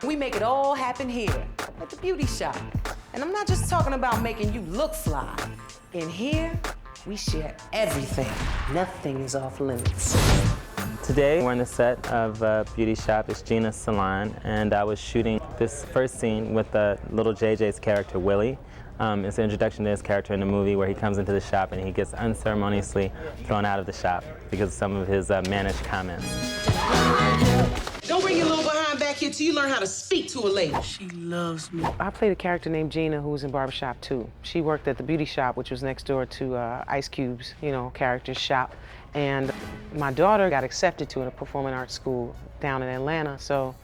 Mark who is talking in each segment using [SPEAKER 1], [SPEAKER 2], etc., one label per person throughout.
[SPEAKER 1] We make it all happen here at the beauty shop. And I'm not just talking about making you look fly. In here, we share everything. Nothing is off limits.
[SPEAKER 2] Today, we're on the set of Beautyshop. It's Gina's salon, and I was shooting this first scene with little JJ's character, Willie. It's an introduction to his character in the movie where he comes into the shop and he gets unceremoniously thrown out of the shop because of some of his mannish comments.
[SPEAKER 3] Don't bring your little behind back here till you learn how to speak to a lady. She loves me.
[SPEAKER 1] I played a character named Gina who was in Barbershop too. She worked at the beauty shop, which was next door to Ice Cube's, character's shop. And my daughter got accepted to a performing arts school down in Atlanta, so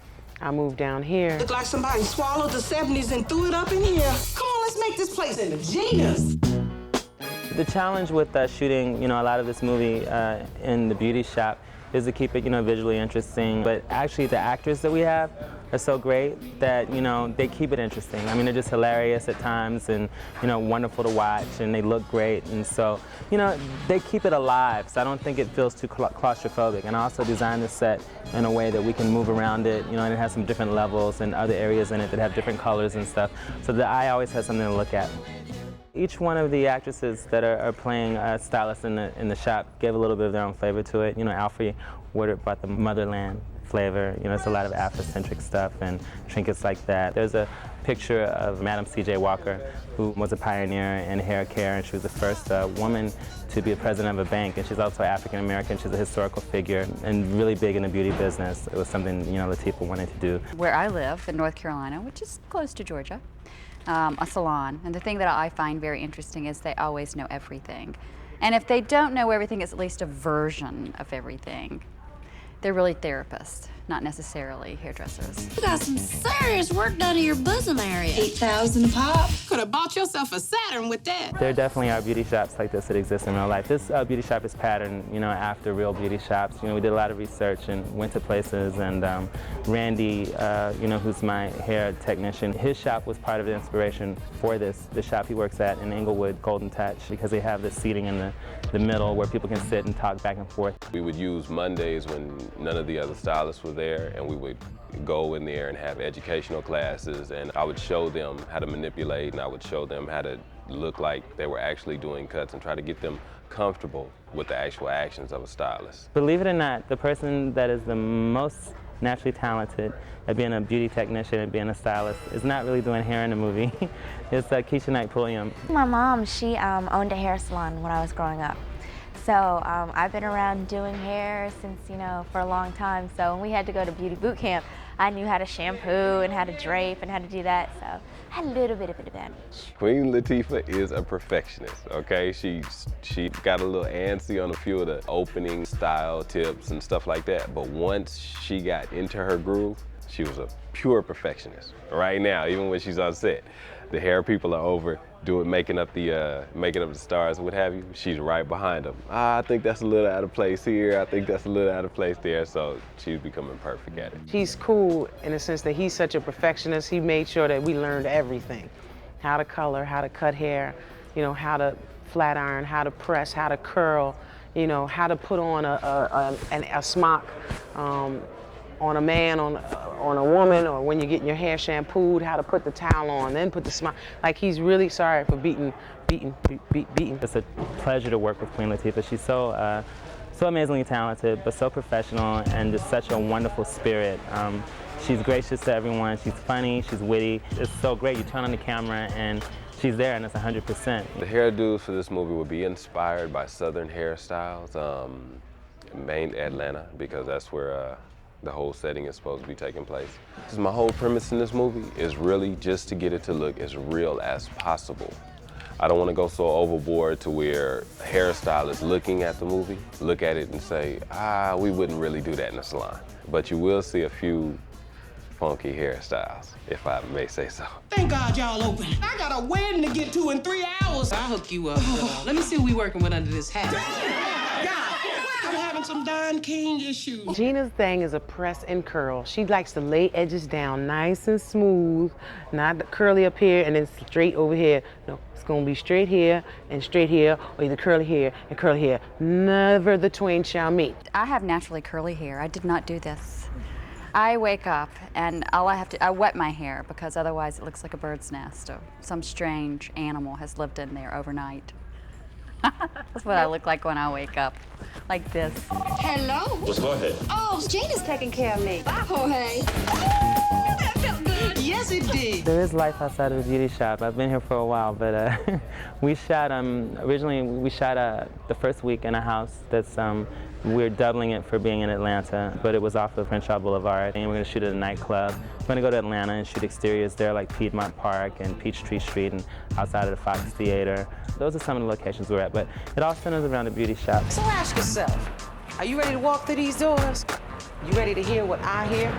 [SPEAKER 1] I moved down here.
[SPEAKER 3] Look like somebody swallowed the 70s and threw it up in here. Come on, let's make this place into Gina's.
[SPEAKER 2] The challenge with shooting, a lot of this movie in the beauty shop is to keep it, visually interesting. But actually, the actors that we have are so great that, they keep it interesting. I mean, they're just hilarious at times and, wonderful to watch, and they look great. And so, they keep it alive. So I don't think it feels too claustrophobic. And I also designed the set in a way that we can move around it, and it has some different levels and other areas in it that have different colors and stuff. So the eye always has something to look at. Each one of the actresses that are playing stylists in the shop gave a little bit of their own flavor to it. Alfre Woodruff brought the motherland flavor. It's a lot of Afrocentric stuff and trinkets like that. There's a picture of Madam C.J. Walker, who was a pioneer in hair care, and she was the first woman to be a president of a bank, and she's also African-American. She's a historical figure and really big in the beauty business. It was something, Latifah wanted to do.
[SPEAKER 4] Where I live in North Carolina, which is close to Georgia, a salon. And the thing that I find very interesting is they always know everything. And if they don't know everything, it's at least a version of everything. They're really therapists, not necessarily hairdressers.
[SPEAKER 5] You got some serious work done in your bosom area. 8,000 pop.
[SPEAKER 3] Could have bought yourself a Saturn with that.
[SPEAKER 2] There definitely are beauty shops like this that exist in real life. This beauty shop is patterned, after real beauty shops. We did a lot of research and went to places, and Randy, who's my hair technician, his shop was part of the inspiration for this. The shop he works at in Inglewood, Golden Touch, because they have the seating in the middle where people can sit and talk back and forth.
[SPEAKER 6] We would use Mondays when none of the other stylists were there, and we would go in there and have educational classes, and I would show them how to manipulate, and I would show them how to look like they were actually doing cuts and try to get them comfortable with the actual actions of a stylist.
[SPEAKER 2] Believe it or not, the person that is the most naturally talented at being a beauty technician and being a stylist is not really doing hair in the movie. It's Keshia Pulliam.
[SPEAKER 7] My mom, she owned a hair salon when I was growing up. So I've been around doing hair since, for a long time. So when we had to go to beauty boot camp, I knew how to shampoo and how to drape and how to do that. So I had a little bit of an advantage.
[SPEAKER 6] Queen Latifah is a perfectionist, okay? She got a little antsy on a few of the opening style tips and stuff like that. But once she got into her groove, she was a pure perfectionist. Right now, even when she's on set, the hair people are over making up the stars and what have you. She's right behind them. I think that's a little out of place here. I think that's a little out of place there. So she's becoming perfect at it.
[SPEAKER 1] He's cool in the sense that he's such a perfectionist. He made sure that we learned everything. How to color, how to cut hair, how to flat iron, how to press, how to curl, how to put on a smock on a man, on a woman, or when you're getting your hair shampooed, how to put the towel on, then put the smock. Like, he's really sorry for beating.
[SPEAKER 2] It's a pleasure to work with Queen Latifah. She's so amazingly talented, but so professional and just such a wonderful spirit. She's gracious to everyone. She's funny, she's witty. It's so great. You turn on the camera and she's there, and it's 100%.
[SPEAKER 6] The hairdos for this movie will be inspired by Southern hairstyles, main Atlanta, because that's where the whole setting is supposed to be taking place. My whole premise in this movie is really just to get it to look as real as possible. I don't want to go so overboard to where hairstylists looking at the movie look at it and say, we wouldn't really do that in a salon. But you will see a few funky hairstyles, if I may say so.
[SPEAKER 3] Thank God y'all open. I got a wedding to get to in 3 hours. I'll hook you up. Let me see who we working with under this hat. I'm having some Don King issues.
[SPEAKER 1] Gina's thing is a press and curl. She likes to lay edges down nice and smooth, not curly up here and then straight over here. No, it's gonna be straight here and straight here, or either curly here and curly here. Never the twain shall meet.
[SPEAKER 4] I have naturally curly hair. I did not do this. I wake up and all I have to, I wet my hair because otherwise it looks like a bird's nest or some strange animal has lived in there overnight. That's what I look like when I wake up, like this.
[SPEAKER 5] Hello.
[SPEAKER 8] Just go ahead.
[SPEAKER 5] Oh, Gina's taking care of me. Bye, Jorge. That felt good.
[SPEAKER 3] Yes, it did.
[SPEAKER 2] There is life outside of the beauty shop. I've been here for a while, but we shot, originally we shot the first week in a house that's, we're doubling it for being in Atlanta, but it was off of Crenshaw Boulevard, and we're gonna shoot at a nightclub. We're gonna go to Atlanta and shoot exteriors there like Piedmont Park and Peachtree Street and outside of the Fox Theater. Those are some of the locations we're at, but it all centers around the beauty shop.
[SPEAKER 1] So ask yourself, are you ready to walk through these doors? You ready to hear what I hear?